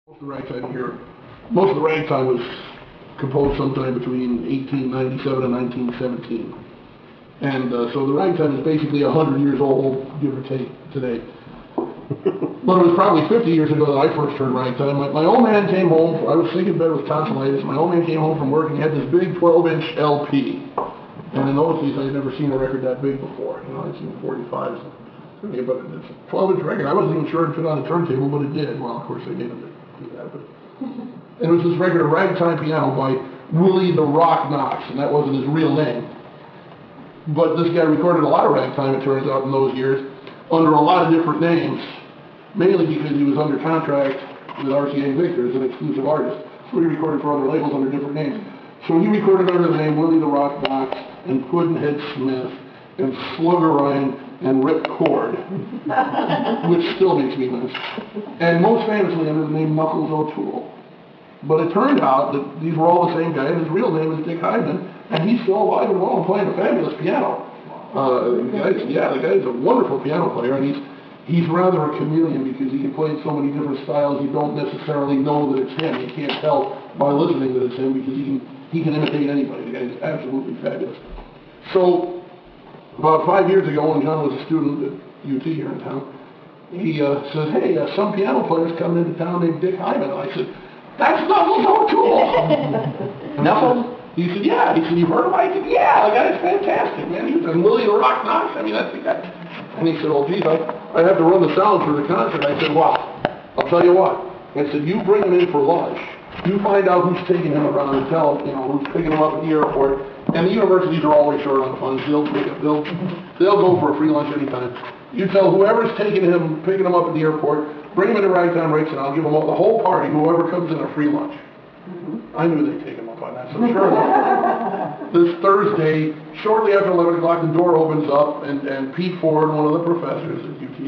Most of the ragtime here, most of the ragtime was composed sometime between 1897 and 1917. And so the ragtime is basically 100 years old, give or take, today. But it was probably 50 years ago that I first heard ragtime. My old man came home, I was sick in bed with tonsillitis. My old man came home from work and he had this big 12-inch LP. And in those days, I had never seen a record that big before. You know, I'd seen 45s. Okay, but it's a 12-inch record. I wasn't even sure it fit on a turntable, but it did. Well, of course, they did it. And it was this record of Ragtime Piano by Willie the Rock Knox, and that wasn't his real name. But this guy recorded a lot of ragtime, it turns out, in those years, under a lot of different names, mainly because he was under contract with RCA Victor as an exclusive artist. So he recorded for other labels under different names. So he recorded under the name Willie the Rock Knox, and Pudd'nhead Smith, and Slugger Ryan, and Rip Cord, which still makes me laugh, and most famously under the name Knuckles O'Toole. But it turned out that these were all the same guy, and his real name is Dick Hyman, and he's still alive and well and playing a fabulous piano. The guy's a wonderful piano player, and he's rather a chameleon because he can play so many different styles. You don't necessarily know that it's him. You can't tell by listening that it's him because he can imitate anybody. The guy's absolutely fabulous. So about 5 years ago, when John was a student at UT here in town, he says, hey, some piano player's coming into town named Dick Hyman. And I said, that's Knuckles O'Toole. Knuckles? He said, yeah. He said, you've heard of him? I said, yeah, the guy's fantastic, man. He was in Willie the Rock Knox. I mean, that's the guy. And he said, well, geez, I have to run the sound for the concert. I said, well, I'll tell you what. I said, you bring him in for lunch. You find out who's taking him around and tell, who's picking him up at the airport. And the universities are always short on funds. They'll go for a free lunch anytime. You tell whoever's taking him, picking him up at the airport, bring him into Ragtime Rick's, and I'll give them the whole party, whoever comes in, a free lunch. I knew they'd take him up on that, so sure enough. This Thursday, shortly after 11 o'clock, the door opens up, and Pete Ford, one of the professors at UT,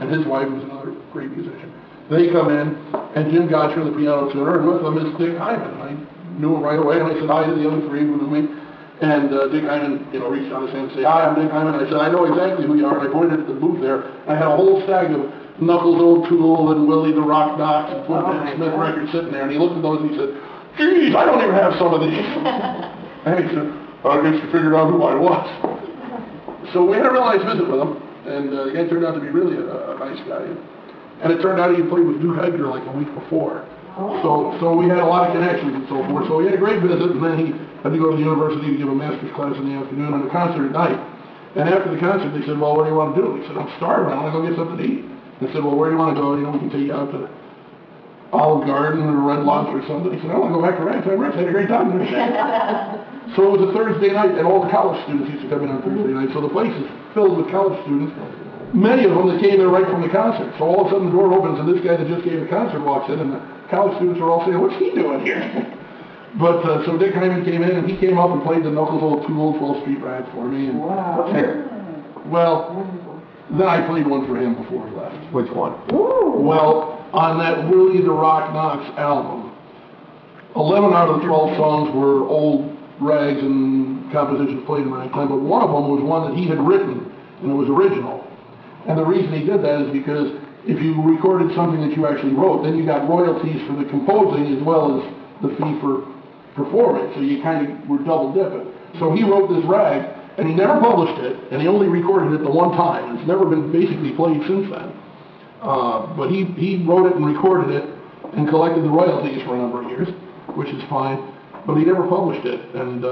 and his wife, who's another great musician, they come in, and Jim Gotcher, the piano tuner, and with them is Dick Hyman. I knew him right away, and I said hi to the other three who knew me. And Dick Hyman, reached out his hand and said, hi, I'm Dick Hyman. I said, I know exactly who you are. And I pointed at the booth there. I had a whole stack of Knuckles O'Toole and Willie the Rock Knox and Pudd'nhead Smith records sitting there. And he looked at those and he said, geez, I don't even have some of these. And he said, I guess you figured out who I was. So we had a real nice visit with him. And the guy turned out to be really a nice guy. And it turned out he had played with Duke Edgar like a week before. So we had a lot of connections and so forth. So we had a great visit, and then he had to go to the university to give a master's class in the afternoon and a concert at night. And after the concert, they said, well, what do you want to do? He said, I'm starving. I want to go get something to eat. They said, well, where do you want to go? We can take you out to Olive Garden or Red Lobster or something. He said, I want to go back to Ragtime Rick. I had a great time there. So it was a Thursday night, and all the college students used to come in on Thursday night. So the place is filled with college students. Many of them that came in right from the concert. So all of a sudden the door opens and this guy that just gave the concert walks in and the college students are all saying, what's he doing here? But so Dick Hyman came in and he came up and played the Knuckles O'Toole 12th Street Rag for me. And, wow. Well, then I played one for him before he left. Which one? Ooh. Well, on that Willie the Rock Knox album, 11 out of the 12 songs were old rags and compositions played in ragtime, but one of them was one that he had written and it was original. And the reason he did that is because if you recorded something that you actually wrote, then you got royalties for the composing as well as the fee for performing. So you kind of were double dipping. So he wrote this rag, and he never published it, and he only recorded it the one time. It's never been basically played since then. But he wrote it and recorded it and collected the royalties for a number of years, which is fine. But he never published it. And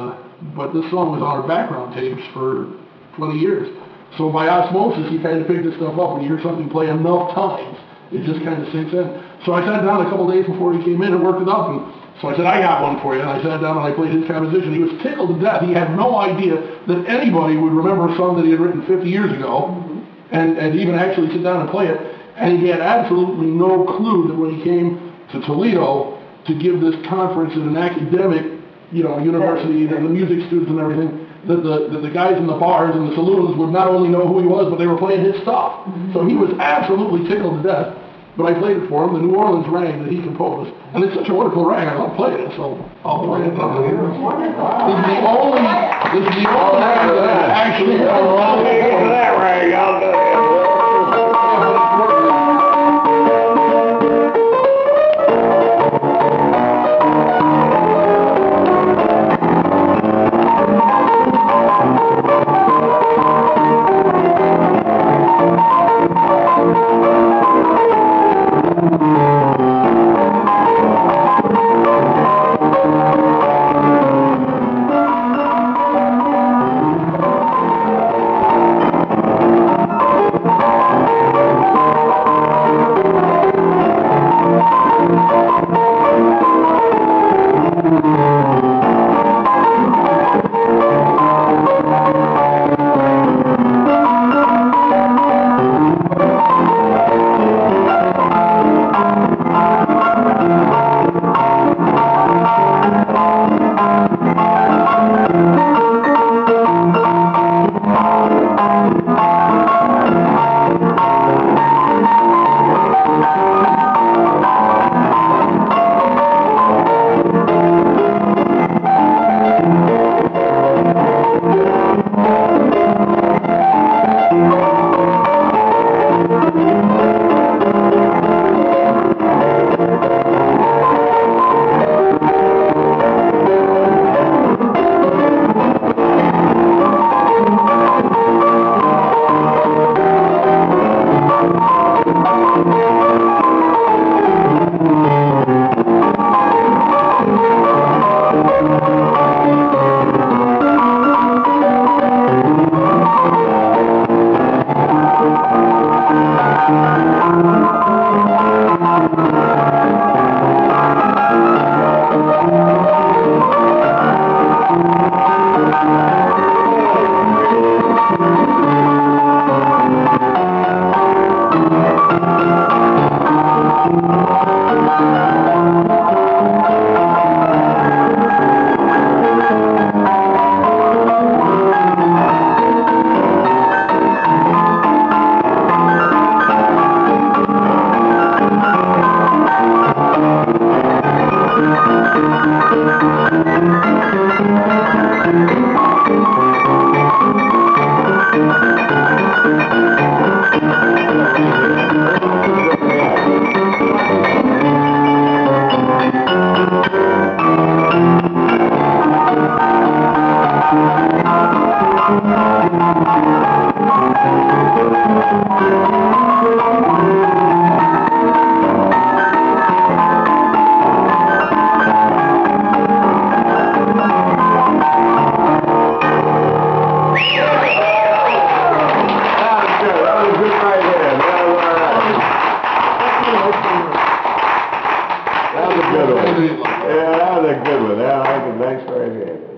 but this song was on our background tapes for 20 years. So by osmosis, he kind of picked this stuff up. When you hear something play enough times, it just kind of sinks in. So I sat down a couple days before he came in and worked it up. And so I said, I got one for you. And I sat down and I played his composition. He was tickled to death. He had no idea that anybody would remember a song that he had written 50 years ago and even actually sit down and play it. And he had absolutely no clue that when he came to Toledo to give this conference at an academic, university, and the music students and everything, that the guys in the bars and the saloons would not only know who he was, but they were playing his stuff. So he was absolutely tickled to death. But I played it for him, the New Orleans rag that he composed. And it's such a wonderful rag, I love playing it, so I'll play it. This is the only rag that I actually have. That rag, I'll do it. good one. Yeah, that was a good one. Yeah, that was a nice story.